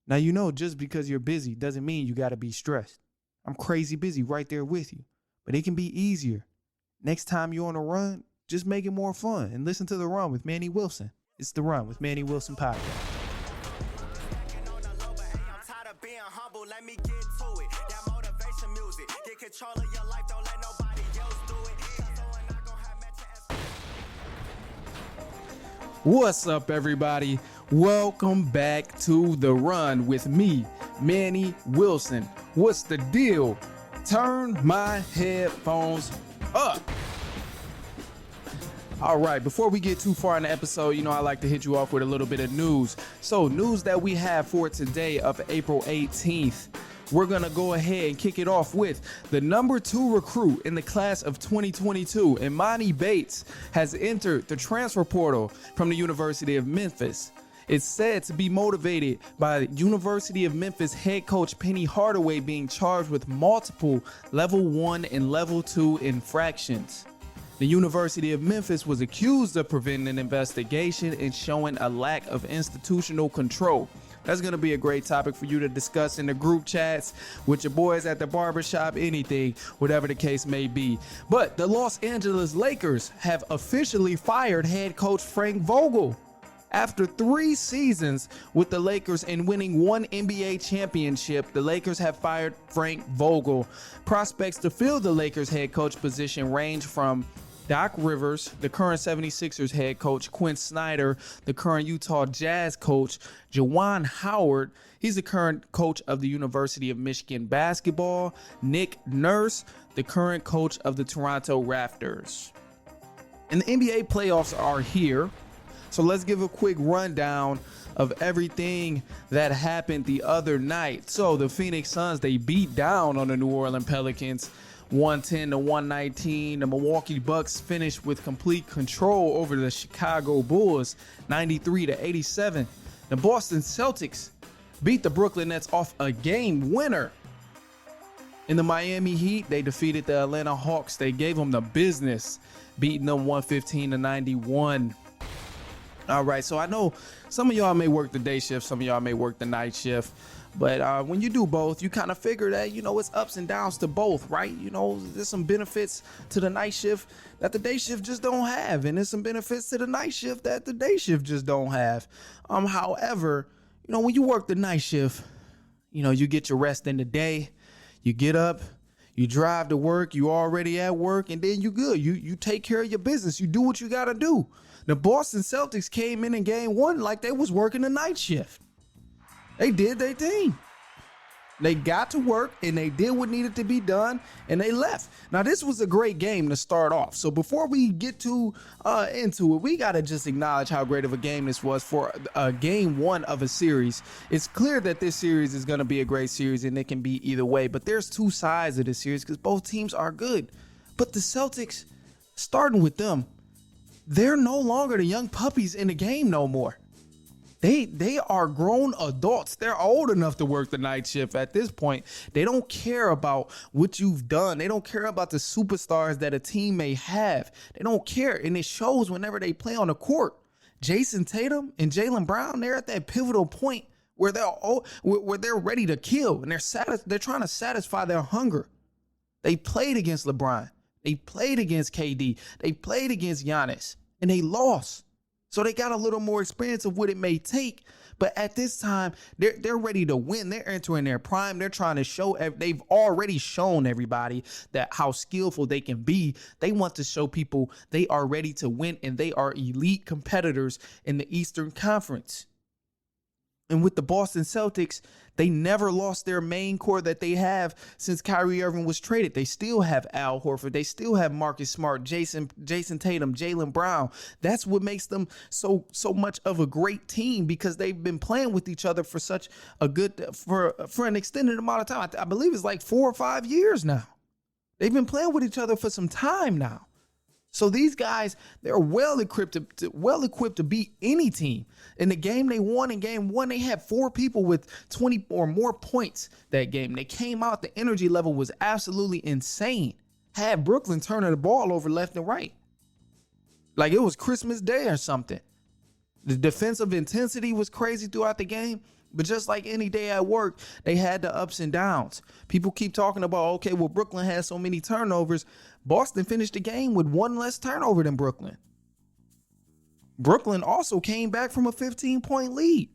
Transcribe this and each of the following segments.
Now, just because you're busy doesn't mean you got to be stressed. I'm crazy busy right there with you, but it can be easier. Next time you're on a run, just make it more fun and listen to The Run with Manny Wilson. It's The Run with Manny Wilson podcast. What's up, everybody? Welcome back to The Run with me, Manny Wilson. What's the deal? Turn my headphones up. All right, before we get too far in the episode, I like to hit you off with a little bit of news. So, news that we have for today of April 18th. We're going to go ahead and kick it off with the number 2 recruit in the class of 2022, Emoni Bates, has entered the transfer portal from the University of Memphis. It's said to be motivated by University of Memphis head coach Penny Hardaway being charged with multiple level 1 and level 2 infractions. The University of Memphis was accused of preventing an investigation and showing a lack of institutional control. That's going to be a great topic for you to discuss in the group chats with your boys at the barbershop, anything, whatever the case may be. But the Los Angeles Lakers have officially fired head coach Frank Vogel. After 3 seasons with the Lakers and winning 1 NBA championship, the Lakers have fired Frank Vogel. Prospects to fill the Lakers head coach position range from Doc Rivers, the current 76ers head coach, Quinn Snyder, the current Utah Jazz coach, Juwan Howard, he's the current coach of the University of Michigan basketball, Nick Nurse, the current coach of the Toronto Raptors. And the NBA playoffs are here, so let's give a quick rundown of everything that happened the other night. So the Phoenix Suns, they beat down on the New Orleans Pelicans 110-119. The Milwaukee Bucks finished with complete control over the Chicago Bulls 93-87. The Boston Celtics beat the Brooklyn Nets off a game winner. In the Miami Heat, they defeated the Atlanta Hawks. They gave them the business, beating them 115-91. All right, so I know some of y'all may work the day shift, some of y'all may work the night shift. But when you do both, you kind of figure that, it's ups and downs to both, right? There's some benefits to the night shift that the day shift just don't have. And there's some benefits to the night shift that the day shift just don't have. However, when you work the night shift, you get your rest in the day. You get up, you drive to work, you already at work, and then you good. You take care of your business. You do what you got to do. The Boston Celtics came in game 1 like they was working the night shift. They did their thing. They got to work and they did what needed to be done and they left. Now, this was a great game to start off. So before we get too into it, we got to just acknowledge how great of a game this was for game 1 of a series. It's clear that this series is going to be a great series and it can be either way. But there's 2 sides of this series because both teams are good. But the Celtics, starting with them, they're no longer the young puppies in the game no more. They are grown adults. They're old enough to work the night shift at this point. They don't care about what you've done. They don't care about the superstars that a team may have. They don't care, and it shows whenever they play on the court. Jason Tatum and Jaylen Brown, they're at that pivotal point where they're ready to kill, and they're trying to satisfy their hunger. They played against LeBron. They played against KD. They played against Giannis, and they lost. So they got a little more experience of what it may take. But at this time, they're ready to win. They're entering their prime. They're trying to show, they've already shown everybody that how skillful they can be. They want to show people they are ready to win and they are elite competitors in the Eastern Conference. And with the Boston Celtics, they never lost their main core that they have since Kyrie Irving was traded. They still have Al Horford. They still have Marcus Smart, Jason Tatum, Jaylen Brown. That's what makes them so much of a great team because they've been playing with each other for such a for an extended amount of time. I believe it's like 4 or 5 years now. They've been playing with each other for some time now. So these guys, they're well equipped to beat any team. In the game they won in game 1, they had 4 people with 20 or more points that game. They came out, the energy level was absolutely insane. Had Brooklyn turning the ball over left and right. Like it was Christmas Day or something. The defensive intensity was crazy throughout the game. But just like any day at work, they had the ups and downs. People keep talking about, okay, well, Brooklyn has so many turnovers. Boston finished the game with one less turnover than Brooklyn. Brooklyn also came back from a 15-point lead.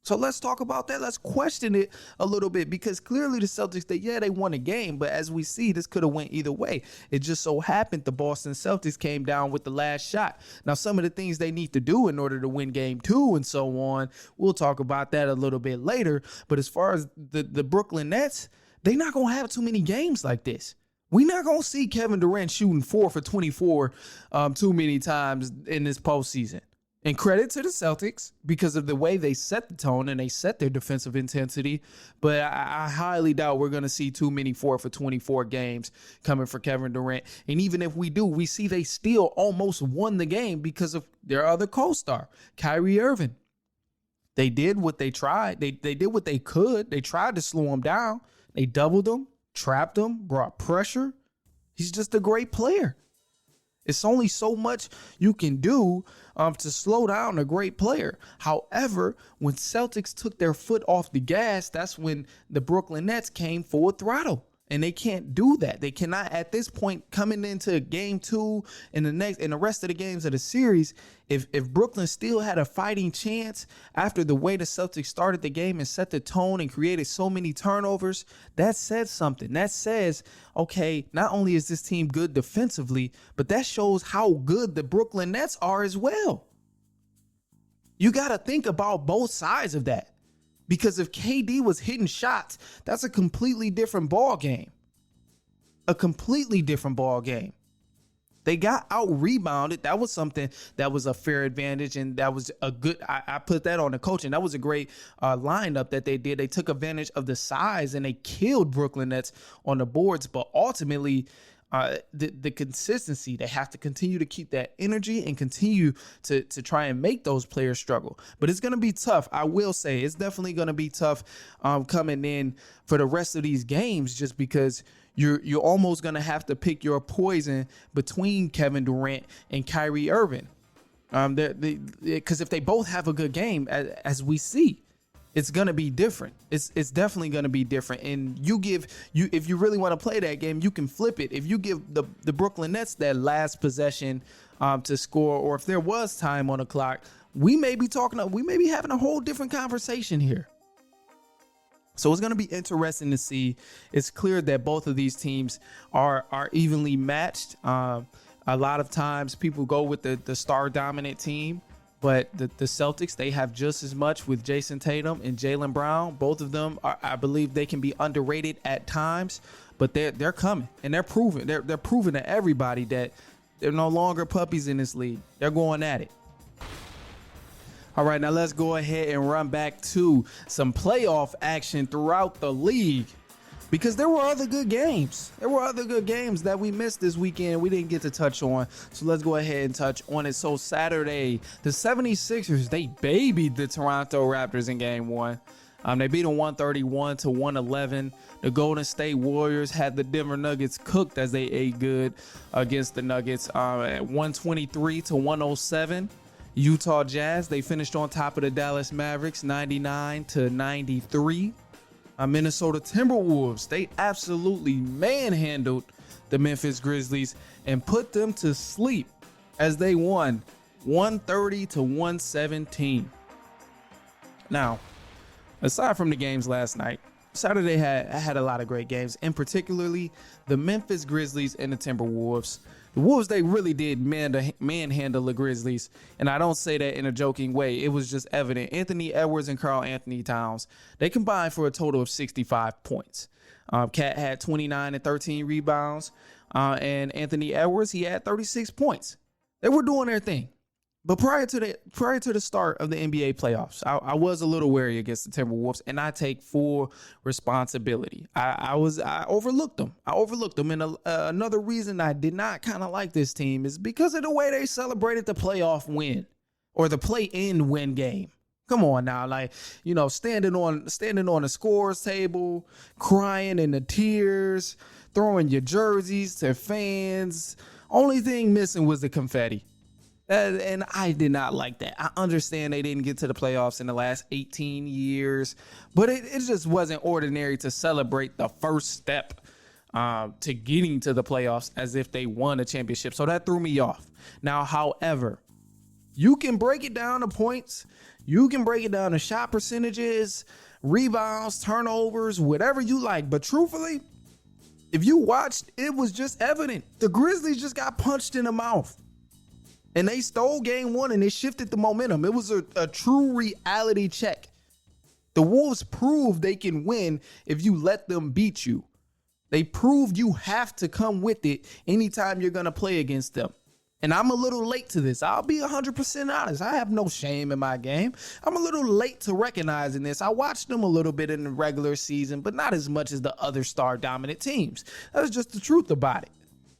So let's talk about that. Let's question it a little bit, because clearly the Celtics, they won a game, but as we see, this could have went either way. It just so happened the Boston Celtics came down with the last shot. Now, some of the things they need to do in order to win game 2 and so on, we'll talk about that a little bit later. But as far as the Brooklyn Nets, they're not going to have too many games like this. We're not going to see Kevin Durant shooting 4 for 24 too many times in this postseason. And credit to the Celtics because of the way they set the tone and they set their defensive intensity. But I highly doubt we're going to see too many 4 for 24 games coming for Kevin Durant. And even if we do, we see they still almost won the game because of their other co-star, Kyrie Irving. They did what they tried. They did what they could. They tried to slow him down. They doubled him, trapped him, brought pressure. He's just a great player. It's only so much you can do to slow down a great player. However, when Celtics took their foot off the gas, that's when the Brooklyn Nets came full throttle. And they can't do that. They cannot, at this point, coming into game 2 and the rest of the games of the series, if Brooklyn still had a fighting chance after the way the Celtics started the game and set the tone and created so many turnovers, that says something. That says, okay, not only is this team good defensively, but that shows how good the Brooklyn Nets are as well. You got to think about both sides of that. Because if KD was hitting shots, that's a completely different ball game. A completely different ball game. They got out-rebounded. That was something that was a fair advantage, and that was a good, I put that on the coaching. That was a great lineup that they did. They took advantage of the size, and they killed Brooklyn Nets on the boards. But ultimately, the consistency, they have to continue to keep that energy and continue to try and make those players struggle. But it's going to be tough. I will say it's definitely going to be tough coming in for the rest of these games, just because you're almost going to have to pick your poison between Kevin Durant and Kyrie Irving. Because if they both have a good game, as we see, it's going to be different. It's definitely going to be different. And if you really want to play that game, you can flip it. If you give the Brooklyn Nets that last possession to score, or if there was time on the clock, we may be having a whole different conversation here. So it's going to be interesting to see. It's clear that both of these teams are evenly matched. A lot of times people go with the star dominant team. But the Celtics, they have just as much with Jason Tatum and Jaylen Brown. Both of them, I believe they can be underrated at times, but they're coming, and they're proving to everybody that they're no longer puppies in this league. They're going at it. All right, now let's go ahead and run back to some playoff action throughout the league, because there were other good games. There were other good games that we missed this weekend we didn't get to touch on. So let's go ahead and touch on it. So Saturday, the 76ers, they babied the Toronto Raptors in game 1. They beat them 131-111. The Golden State Warriors had the Denver Nuggets cooked as they ate good against the Nuggets at 123-107. Utah Jazz, they finished on top of the Dallas Mavericks 99-93. Minnesota Timberwolves, they absolutely manhandled the Memphis Grizzlies and put them to sleep as they won 130-117. Now, aside from the games last night, Saturday had a lot of great games, and particularly the Memphis Grizzlies and the Timberwolves. The Wolves, they really did manhandle the Grizzlies, and I don't say that in a joking way. It was just evident. Anthony Edwards and Karl Anthony Towns, they combined for a total of 65 points. Cat had 29 and 13 rebounds, and Anthony Edwards, he had 36 points. They were doing their thing. But prior to the start of the NBA playoffs, I was a little wary against the Timberwolves, and I take full responsibility. I overlooked them. And another reason I did not kind of like this team is because of the way they celebrated the playoff win, or the play-in win game. Come on now, standing on the scores table, crying in the tears, throwing your jerseys to fans. Only thing missing was the confetti. And I did not like that. I understand they didn't get to the playoffs in the last 18 years, but it just wasn't ordinary to celebrate the first step to getting to the playoffs as if they won a championship. So that threw me off. Now, however, you can break it down to points. You can break it down to shot percentages, rebounds, turnovers, whatever you like. But truthfully, if you watched, it was just evident. The Grizzlies just got punched in the mouth. And they stole game one and they shifted the momentum. It was a true reality check. The Wolves proved they can win if you let them beat you. They proved you have to come with it anytime you're going to play against them. And I'm a little late to this. I'll be 100% honest. I have no shame in my game. I'm a little late to recognizing this. I watched them a little bit in the regular season, but not as much as the other star-dominant teams. That's just the truth about it.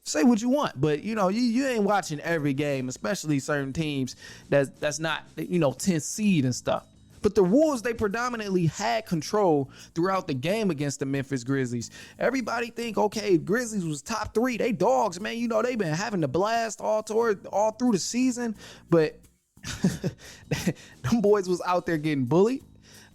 Say what you want, but you ain't watching every game, especially certain teams that's not 10th seed and stuff. But the Wolves, they predominantly had control throughout the game against the Memphis Grizzlies. Everybody think, okay, Grizzlies was top 3. They dogs, man. They've been having the blast all through the season, but them boys was out there getting bullied.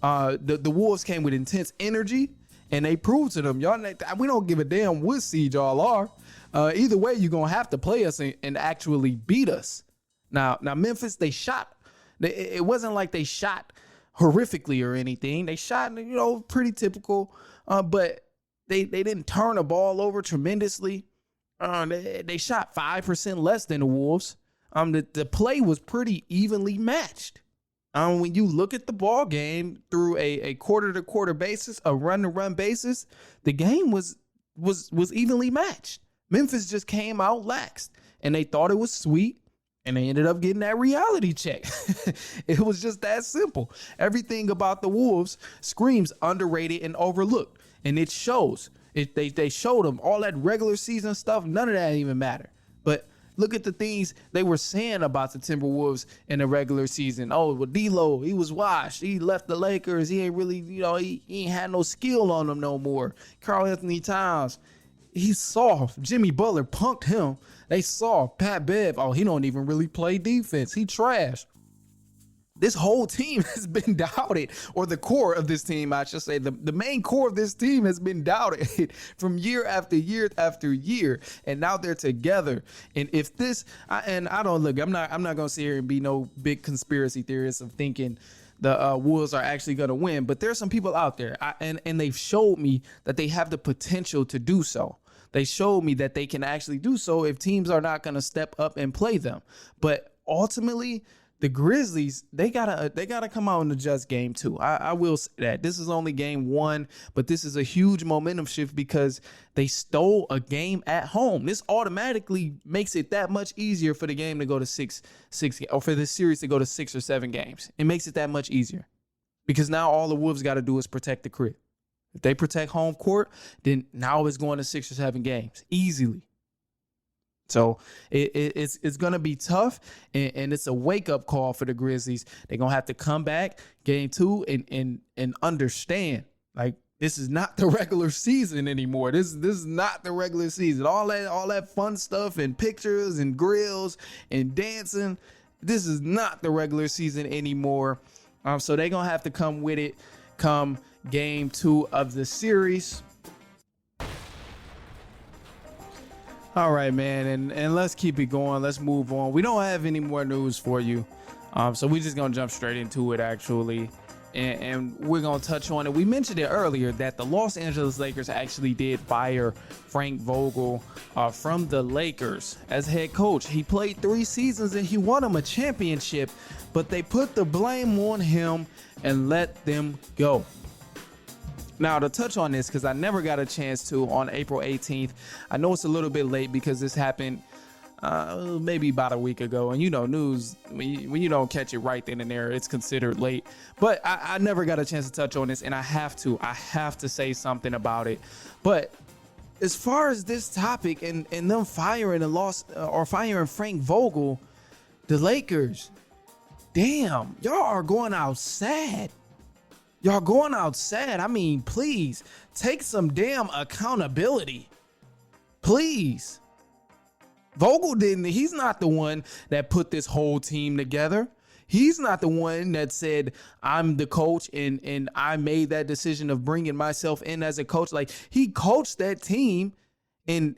The Wolves came with intense energy, and they proved to them, y'all, we don't give a damn what seed y'all are. Either way, you're going to have to play us and actually beat us. Now Memphis, they shot. It wasn't like they shot horrifically or anything. They shot, pretty typical, but they didn't turn the ball over tremendously. They shot 5% less than the Wolves. The play was pretty evenly matched. When you look at the ball game through a quarter-to-quarter basis, a run-to-run basis, the game was evenly matched. Memphis just came out laxed, and they thought it was sweet, and they ended up getting that reality check. It was just that simple. Everything about the Wolves screams underrated and overlooked, and it shows. They showed them all that regular season stuff. None of that even mattered. But look at the things they were saying about the Timberwolves in the regular season. Oh, well, D-Lo, he was washed. He left the Lakers. He ain't really, he ain't had no skill on them no more. Karl Anthony Towns, he's soft. Jimmy Butler punked him. They saw Pat Bev. Oh, he don't even really play defense. He trash. This whole team has been doubted, or the core of this team, I should say, the main core of this team has been doubted from year after year after year, and now they're together. And if this, I'm not gonna sit here and be no big conspiracy theorist of thinking the Wolves are actually gonna win, but there's some people out there, and they've showed me that they have the potential to do so. They showed me that they can actually do so if teams are not going to step up and play them. But ultimately, the Grizzlies, they gotta come out and adjust game 2. I will say that. This is only game 1, but this is a huge momentum shift because they stole a game at home. This automatically makes it that much easier for the game to go to six, or for this series to go to 6 or 7 games. It makes it that much easier because now all the Wolves got to do is protect the crib. If they protect home court, then now it's going to 6 or 7 games easily. So it's going to be tough, and it's a wake-up call for the Grizzlies. They're going to have to come back game 2 and understand, like, this is not the regular season anymore. This is not the regular season. All that fun stuff and pictures and grills and dancing, this is not the regular season anymore. So they're going to have to come with it come game 2 of the series. All right, man, and let's keep it going. Let's move on. We don't have any more news for you, so we're just gonna jump straight into it, actually, and we're gonna touch on it. We mentioned it earlier that the Los Angeles Lakers actually did fire Frank Vogel from the Lakers as head coach. He played 3 seasons and he won them a championship, but they put the blame on him and let them go. Now, to touch on this, because I never got a chance to on April 18th, I know it's a little bit late because this happened maybe about a week ago. And, news, when you don't catch it right then and there, it's considered late. But I never got a chance to touch on this, and I have to say something about it. But as far as this topic and them firing Frank Vogel, the Lakers, damn, y'all are going out sad. Y'all going out sad. I mean, please take some damn accountability. Please. Vogel didn't. He's not the one that put this whole team together. He's not the one that said, I'm the coach and I made that decision of bringing myself in as a coach. Like, he coached that team and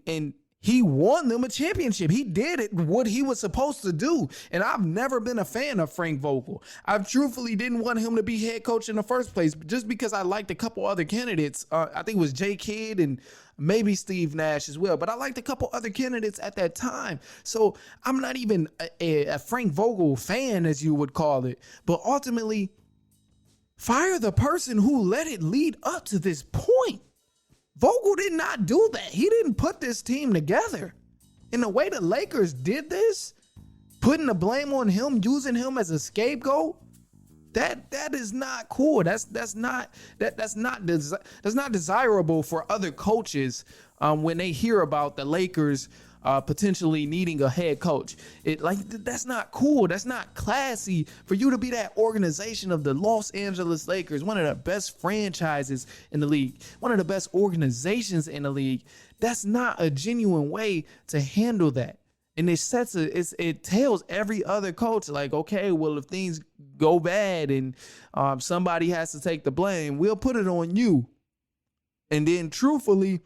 he won them a championship. He did it what he was supposed to do. And I've never been a fan of Frank Vogel. I truthfully didn't want him to be head coach in the first place, just because I liked a couple other candidates. I think it was Jay Kidd and maybe Steve Nash as well. But I liked a couple other candidates at that time. So I'm not even a Frank Vogel fan, as you would call it. But ultimately, fire the person who let it lead up to this point. Vogel did not do that. He didn't put this team together. And the way the Lakers did this, putting the blame on him, using him as a scapegoat, that is not cool. That's not desirable for other coaches when they hear about the Lakers potentially needing a head coach. That's not cool. That's not classy for you to be that organization of the Los Angeles Lakers, one of the best franchises in the league, one of the best organizations in the league. That's not a genuine way to handle that. And it tells every other coach, like, okay, well, if things go bad and somebody has to take the blame, we'll put it on you. And then truthfully,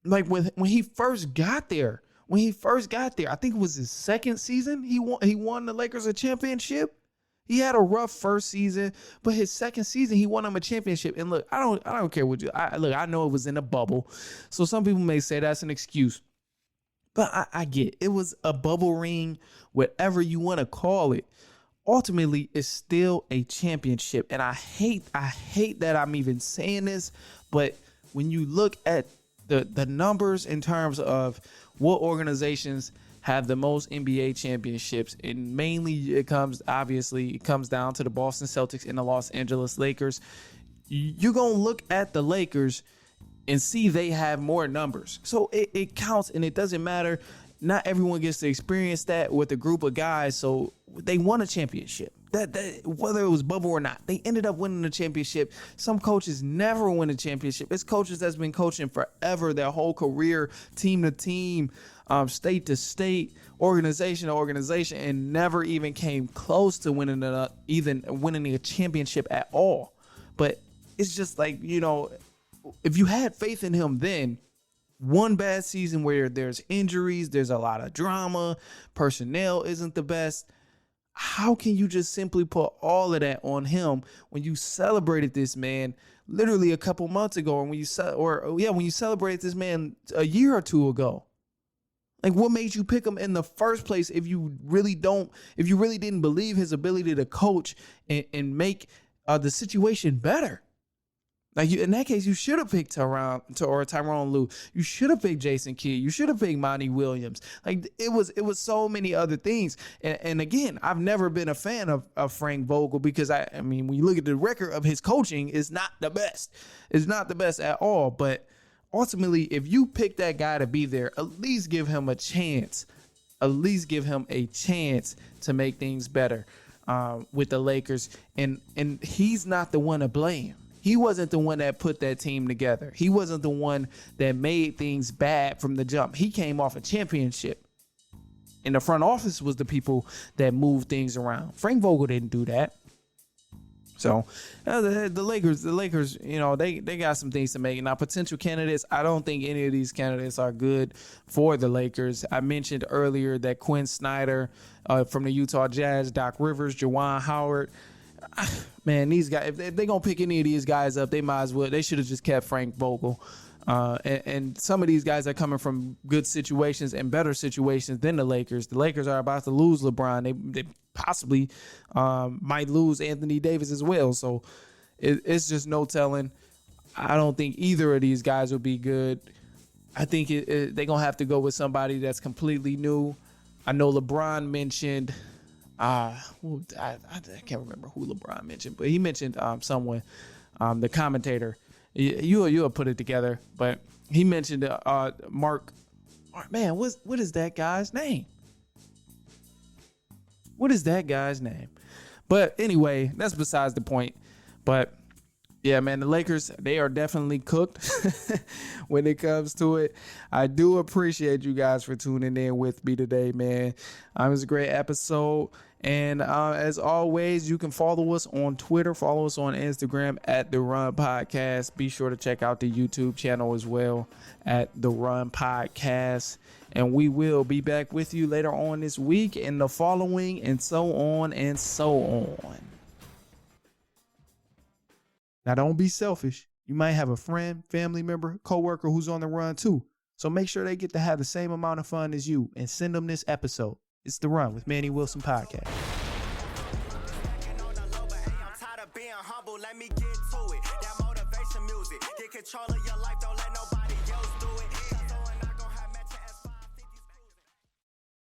like when he first got there, I think it was his second season, he won the Lakers a championship. He had a rough first season, but his second season, he won them a championship. And look, I don't care what I know it was in a bubble. So some people may say that's an excuse. But I get it was a bubble ring, whatever you want to call it. Ultimately, it's still a championship. And I hate that I'm even saying this, but when you look at the numbers in terms of what organizations have the most NBA championships, and mainly it comes down to the Boston Celtics and the Los Angeles Lakers. You're going to look at the Lakers and see they have more numbers. So it counts, and it doesn't matter. Not everyone gets to experience that with a group of guys. So they won a championship. That whether it was bubble or not, they ended up winning the championship. Some coaches never win a championship. It's coaches that's been coaching forever, their whole career, team to team, state to state, organization to organization, and never even came close to winning a championship at all. But it's just like, if you had faith in him then, one bad season where there's injuries, there's a lot of drama, personnel isn't the best, how can you just simply put all of that on him when you celebrated this man literally a couple months ago, and when you celebrated this man a year or two ago? Like, what made you pick him in the first place if you really didn't believe his ability to coach and make the situation better? Like, in that case, you should have picked Tyronn Lue. You should have picked Jason Kidd. You should have picked Manny Williams. Like, it was so many other things. And again, I've never been a fan of Frank Vogel because I mean, when you look at the record of his coaching, it's not the best. It's not the best at all. But ultimately, if you pick that guy to be there, at least give him a chance. At least give him a chance to make things better with the Lakers. And he's not the one to blame. He wasn't the one that put that team together. He wasn't the one that made things bad from the jump. He came off a championship. And the front office was the people that moved things around. Frank Vogel didn't do that. So the Lakers, they got some things to make. Now, potential candidates, I don't think any of these candidates are good for the Lakers. I mentioned earlier that Quinn Snyder from the Utah Jazz, Doc Rivers, Juwan Howard. Man, these guys, if they're going to pick any of these guys up, they should have just kept Frank Vogel. And some of these guys are coming from good situations and better situations than the Lakers. The Lakers are about to lose LeBron. They possibly might lose Anthony Davis as well. So it's just no telling. I don't think either of these guys will be good. I think they're going to have to go with somebody that's completely new. I know LeBron mentioned... I can't remember who LeBron mentioned, but he mentioned someone, the commentator. You'll put it together, but he mentioned Mark. Man, what is that guy's name? What is that guy's name? But anyway, that's besides the point. But Yeah, man, the Lakers, they are definitely cooked when it comes to it. I do appreciate you guys for tuning in with me today, man. It was a great episode. And as always, you can follow us on Twitter, follow us on Instagram at The Run Podcast. Be sure to check out the YouTube channel as well at The Run Podcast. And we will be back with you later on this week and the following, and so on and so on. Now, don't be selfish. You might have a friend, family member, coworker who's on the run too. So make sure they get to have the same amount of fun as you and send them this episode. It's The Run with Manny Wilson Podcast. Let me get to it. That motivation music. Get control of your life. Don't let